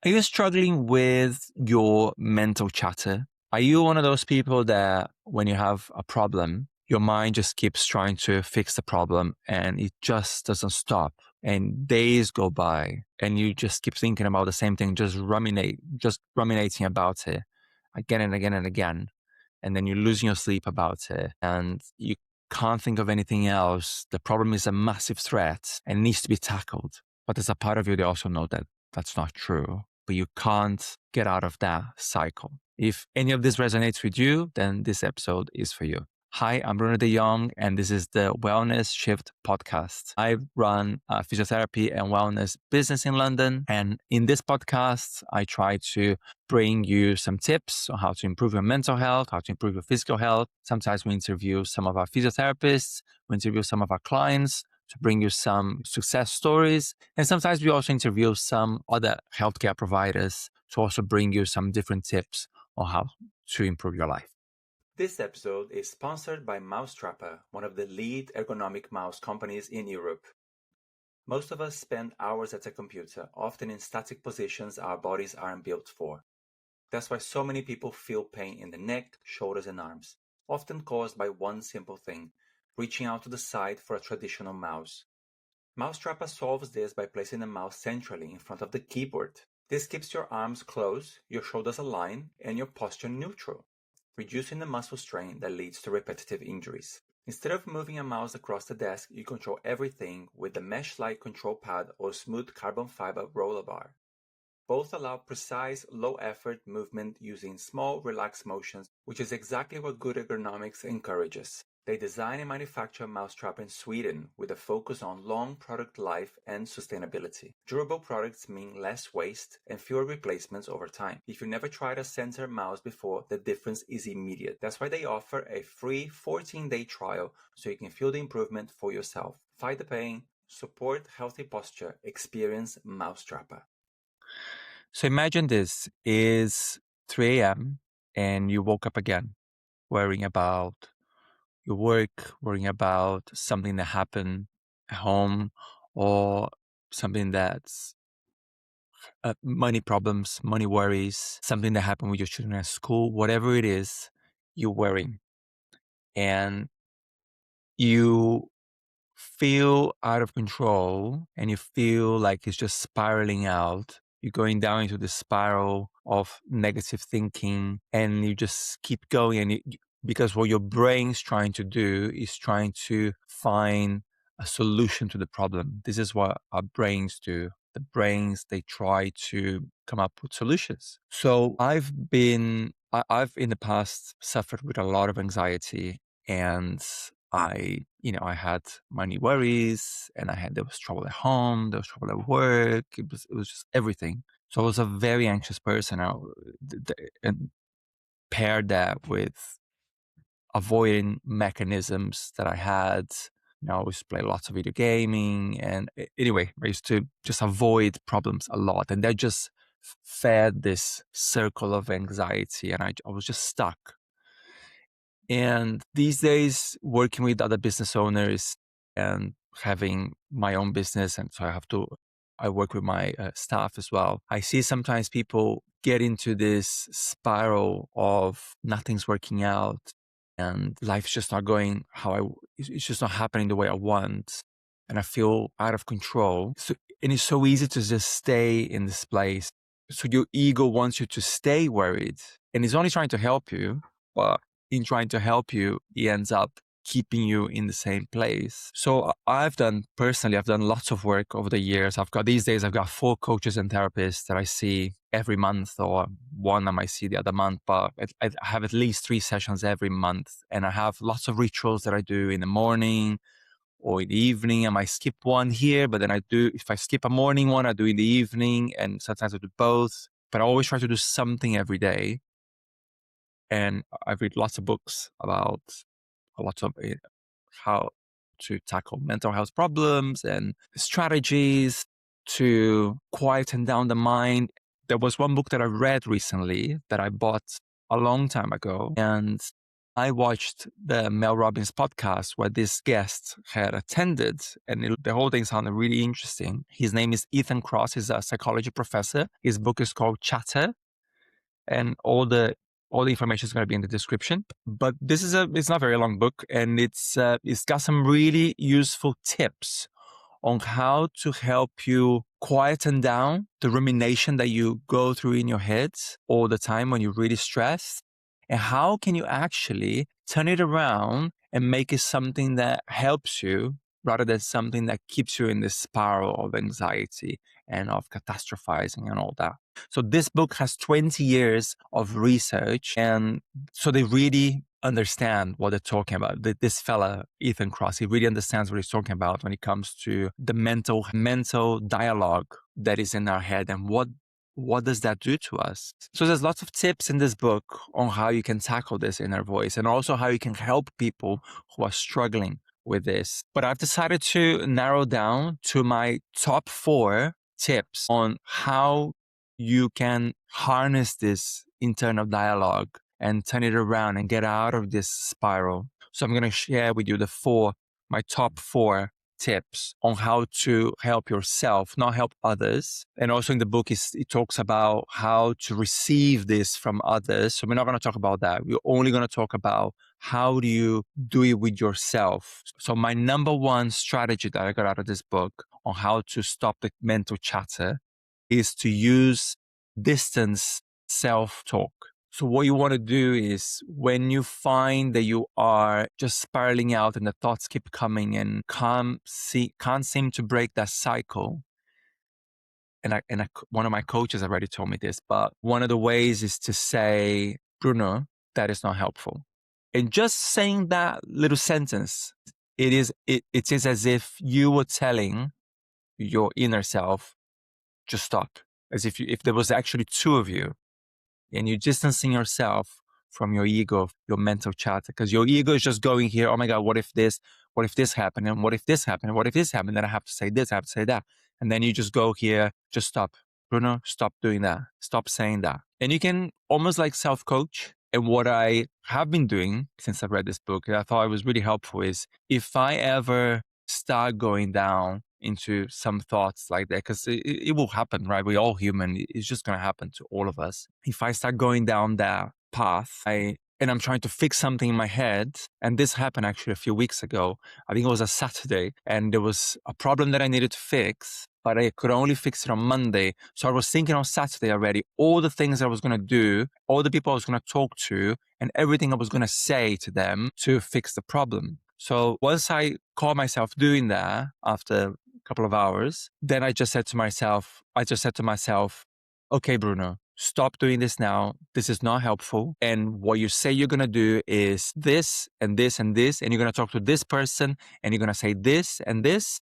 Are you struggling with your mental chatter? Are you one of those people that when you have a problem, your mind just keeps trying to fix the problem and it just doesn't stop? And days go by and you just keep thinking about the same thing, just ruminating about it again and again and again. And then you're losing your sleep about it and you can't think of anything else. The problem is a massive threat and needs to be tackled. But there's a part of you that also know that that's not true, but you can't get out of that cycle. If any of this resonates with you, then this episode is for you. Hi, I'm Bruno de Jongh, and this is the Wellness Shift podcast. I run a physiotherapy and wellness business in London. And in this podcast, I try to bring you some tips on how to improve your mental health, how to improve your physical health. Sometimes we interview some of our physiotherapists, we interview some of our clients to bring you some success stories. And sometimes we also interview some other healthcare providers to also bring you some different tips on how to improve your life. This episode is sponsored by Mousetrapper, one of the lead ergonomic mouse companies in Europe. Most of us spend hours at a computer, often in static positions our bodies aren't built for. That's why so many people feel pain in the neck, shoulders, and arms, often caused by one simple thing: reaching out to the side for a traditional mouse. Mousetrapper solves this by placing the mouse centrally in front of the keyboard. This keeps your arms close, your shoulders aligned, and your posture neutral, reducing the muscle strain that leads to repetitive injuries. Instead of moving a mouse across the desk, you control everything with the mesh-like control pad or smooth carbon fiber roller bar. Both allow precise, low-effort movement using small, relaxed motions, which is exactly what good ergonomics encourages. They design and manufacture Mousetrapper in Sweden with a focus on long product life and sustainability. Durable products mean less waste and fewer replacements over time. If you never tried a sensor mouse before, the difference is immediate. That's why they offer a free 14-day trial so you can feel the improvement for yourself. Fight the pain, support healthy posture, experience Mousetrapper. So imagine this is 3 a.m. and you woke up again, worrying about your work, worrying about something that happened at home, or something that's money problems, money worries, something that happened with your children at school, whatever it is, you're worrying. And you feel out of control and you feel like it's just spiraling out. You're going down into the spiral of negative thinking and you just keep going. And because what your brain's trying to do is trying to find a solution to the problem. This is what our brains do. The brains, they try to come up with solutions. So I've in the past suffered with a lot of anxiety, and I had money worries, and there was trouble at home, there was trouble at work. It was just everything. So I was a very anxious person, and paired that with avoiding mechanisms that I had. I always play lots of video gaming, and anyway, I used to just avoid problems a lot, and that just fed this circle of anxiety, and I was just stuck. And these days, working with other business owners and having my own business, and so I work with my staff as well. I see sometimes people get into this spiral of nothing's working out and life's just not going it's just not happening the way I want. And I feel out of control. And it's so easy to just stay in this place. So your ego wants you to stay worried and it's only trying to help you, but in trying to help you, he ends up keeping you in the same place. So I've done lots of work over the years. These days, I've got 4 coaches and therapists that I see every month, or one I might see the other month, but I have at least 3 sessions every month. And I have lots of rituals that I do in the morning or in the evening. I might skip one here, but then if I skip a morning one, I do in the evening, and sometimes I do both. But I always try to do something every day. And I read lots of books about lots of how to tackle mental health problems and strategies to quieten down the mind. There was one book that I read recently that I bought a long time ago, and I watched the Mel Robbins podcast where this guest had attended, and the whole thing sounded really interesting. His name is Ethan Kross. He's a psychology professor. His book is called Chatter, and all the information is going to be in the description. But it's not a very long book, and it's got some really useful tips on how to help you quieten down the rumination that you go through in your head all the time when you're really stressed. And how can you actually turn it around and make it something that helps you rather than something that keeps you in this spiral of anxiety and of catastrophizing and all that. So this book has 20 years of research, and so they really understand what they're talking about. This fella, Ethan Kross, he really understands what he's talking about when it comes to the mental dialogue that is in our head and what does that do to us. So there's lots of tips in this book on how you can tackle this inner voice and also how you can help people who are struggling with this. But I've decided to narrow down to my top 4 tips on how you can harness this internal dialogue and turn it around and get out of this spiral. So I'm going to share with you my top 4 tips on how to help yourself, not help others. And also in the book, it talks about how to receive this from others. So we're not going to talk about that. We're only going to talk about how do you do it with yourself. So my number 1 strategy that I got out of this book on how to stop the mental chatter is to use distance self-talk. So what you want to do is when you find that you are just spiraling out and the thoughts keep coming and can't seem to break that cycle. And one of my coaches already told me this, but one of the ways is to say, Bruno, that is not helpful. And just saying that little sentence, it is as if you were telling your inner self, just stop. As if there was actually 2 of you. And you're distancing yourself from your ego, your mental chatter, because your ego is just going here, oh my God, what if this happened? And what if this happened? And what if this happened? Then I have to say this, I have to say that. And then you just go here, just stop. Bruno, stop doing that. Stop saying that. And you can almost like self-coach. And what I have been doing since I read this book, I thought it was really helpful, is if I ever start going down into some thoughts like that, because it will happen, right? We're all human. It's just going to happen to all of us. If I start going down that path, and I'm trying to fix something in my head, and this happened actually a few weeks ago. I think it was a Saturday, and there was a problem that I needed to fix, but I could only fix it on Monday. So I was thinking on Saturday already, all the things I was going to do, all the people I was going to talk to, and everything I was going to say to them to fix the problem. So once I caught myself doing that after a couple of hours, then I just said to myself, okay, Bruno, stop doing this now. This is not helpful. And what you say you're going to do is this and this and this. And you're going to talk to this person and you're going to say this. And that's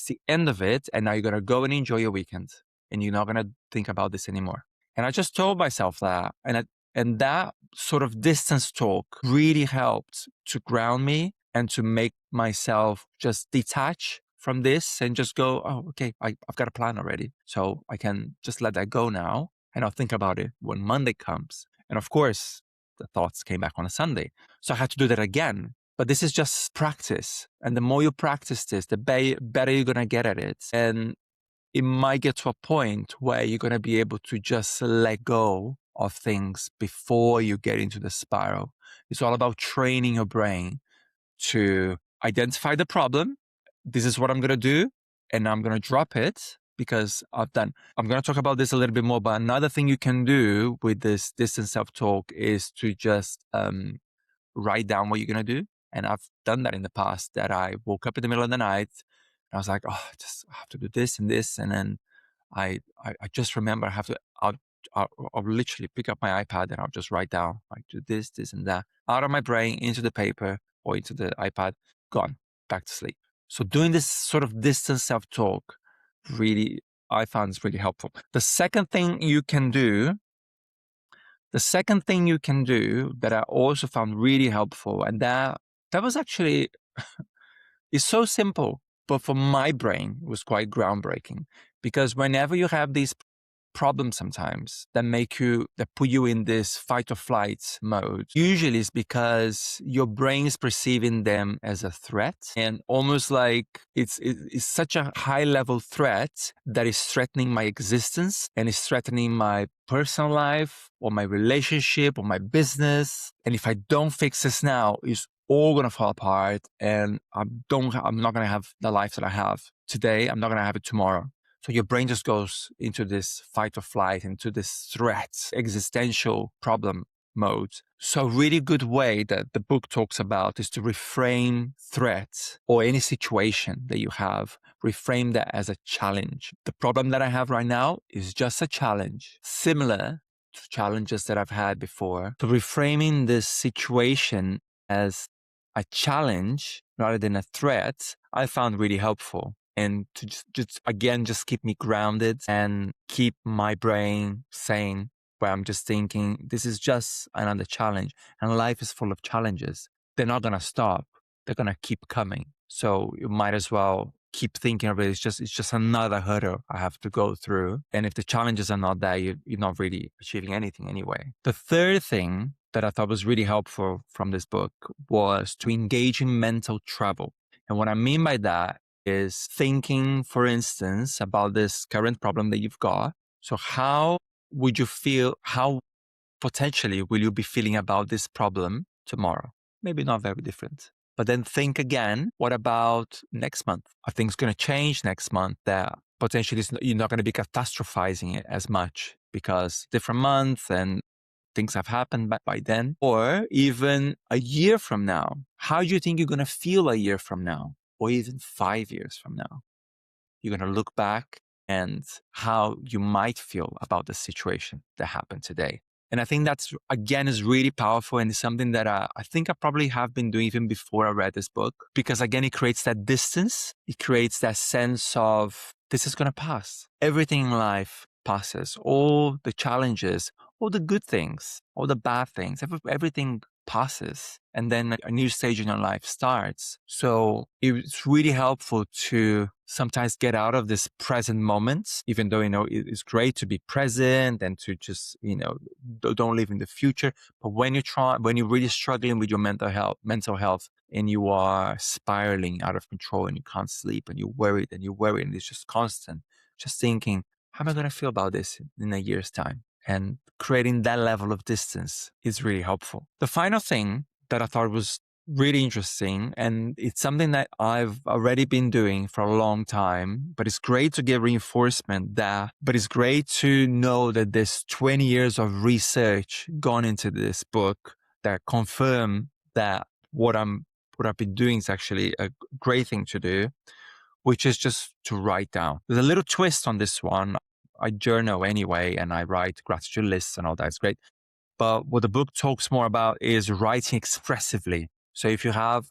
the end of it. And now you're going to go and enjoy your weekend. And you're not going to think about this anymore. And I just told myself that. And that sort of distance talk really helped to ground me and to make myself just detach from this and just go, oh, okay, I've got a plan already. So I can just let that go now. And I'll think about it when Monday comes. And of course, the thoughts came back on a Sunday. So I had to do that again. But this is just practice. And the more you practice this, the better you're going to get at it. And it might get to a point where you're going to be able to just let go of things before you get into the spiral. It's all about training your brain to identify the problem. This is what I'm going to do. And I'm going to drop it because I'm going to talk about this a little bit more. But another thing you can do with this distance self-talk is to just write down what you're going to do. And I've done that in the past, that I woke up in the middle of the night and I was like, oh, I have to do this and this. And then I just remember I'll literally pick up my iPad and I'll just write down, like, do this, this, and that, out of my brain into the paper or into the iPad, gone, back to sleep. So doing this sort of distance self-talk really, I found is really helpful. The second thing you can do that I also found really helpful, and that was actually, it's so simple, but for my brain, it was quite groundbreaking. Because whenever you have these problems sometimes that put you in this fight or flight mode, usually is because your brain is perceiving them as a threat, and almost like it's such a high level threat that is threatening my existence and is threatening my personal life or my relationship or my business. And if I don't fix this now, it's all going to fall apart, and I'm not going to have the life that I have today. I'm not going to have it tomorrow. So your brain just goes into this fight or flight, into this threat, existential problem mode. So a really good way that the book talks about is to reframe threats or any situation that you have, reframe that as a challenge. The problem that I have right now is just a challenge, similar to challenges that I've had before. So reframing this situation as a challenge rather than a threat, I found really helpful. And to just keep me grounded and keep my brain sane, where I'm just thinking, this is just another challenge. And life is full of challenges. They're not going to stop. They're going to keep coming. So you might as well keep thinking of it. It's just another hurdle I have to go through. And if the challenges are not there, you're not really achieving anything anyway. The third thing that I thought was really helpful from this book was to engage in mental travel. And what I mean by that is thinking, for instance, about this current problem that you've got. So how would you feel, how potentially will you be feeling about this problem tomorrow? Maybe not very different. But then think again, what about next month? Are things going to change next month that potentially you're not going to be catastrophizing it as much because different months and things have happened by then? Or even a year from now, how do you think you're going to feel a year from now? Or even 5 years from now? You're going to look back and how you might feel about the situation that happened today. And I think that's, again, is really powerful, and it's something that I think I probably have been doing even before I read this book, because again, it creates that distance. It creates that sense of this is going to pass. Everything in life passes. All the challenges, all the good things, all the bad things, everything passes, and then a new stage in your life starts. So it's really helpful to sometimes get out of this present moment, even though, it's great to be present and to just, don't live in the future. But when you're really struggling with your mental health, and you are spiraling out of control and you can't sleep and you're worried and it's just constant, just thinking, how am I going to feel about this in a year's time? And creating that level of distance is really helpful. The final thing that I thought was really interesting, and it's something that I've already been doing for a long time, but it's great to get reinforcement there. But it's great to know that there's 20 years of research gone into this book that confirm that what I've been doing is actually a great thing to do, which is just to write down. There's a little twist on this one. I journal anyway, and I write gratitude lists and all that. It's great. But what the book talks more about is writing expressively. So if you have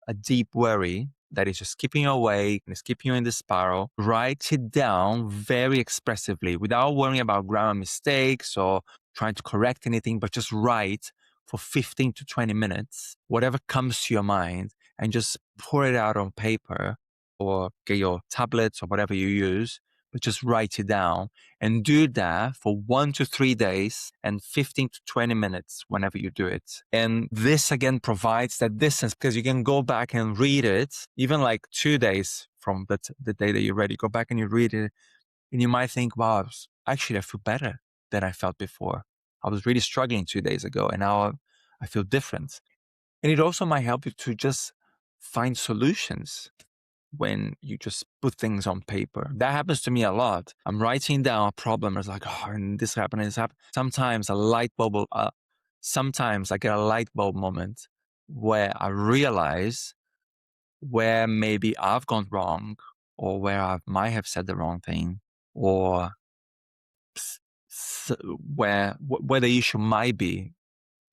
a deep worry that is just keeping you awake and is keeping you in the spiral, write it down very expressively without worrying about grammar mistakes or trying to correct anything, but just write for 15 to 20 minutes, whatever comes to your mind, and just pour it out on paper or get your tablets or whatever you use, but just write it down, and do that for 1 to 3 days and 15 to 20 minutes whenever you do it. And this again provides that distance, because you can go back and read it, even like 2 days from the day that you're ready, go back and you read it, and you might think, wow, actually I feel better than I felt before. I was really struggling 2 days ago, and now I feel different. And it also might help you to just find solutions when you just put things on paper. That happens to me a lot. I'm writing down a problem. It's like, and this happened, and this happened. Sometimes sometimes I get a light bulb moment where I realize where maybe I've gone wrong, or where I might have said the wrong thing, or where the issue might be.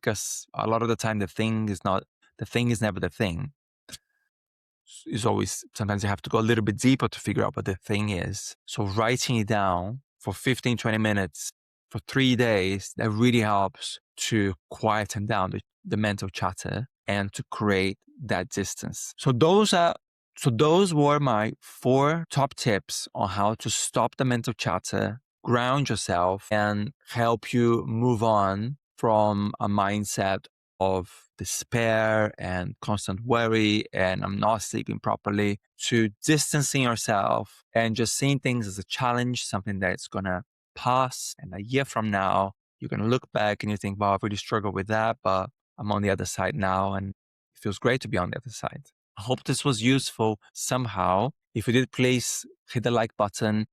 Because a lot of the time the thing is never the thing. Is always, sometimes you have to go a little bit deeper to figure out what the thing is. So writing it down for 15, 20 minutes for 3 days, that really helps to quieten down the mental chatter and to create that distance. So those were my 4 top tips on how to stop the mental chatter ground yourself and help you move on from a mindset of despair and constant worry and I'm not sleeping properly to distancing yourself and just seeing things as a challenge, something that's going to pass. And a year from now, you're going to look back and you think, wow, I've really struggled with that, but I'm on the other side now and it feels great to be on the other side. I hope this was useful somehow. If you did, please hit the like button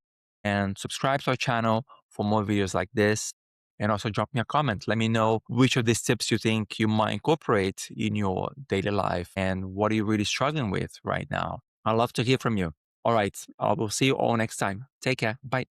and subscribe to our channel for more videos like this. And also drop me a comment. Let me know which of these tips you think you might incorporate in your daily life and what are you really struggling with right now. I'd love to hear from you. All right. I will see you all next time. Take care. Bye.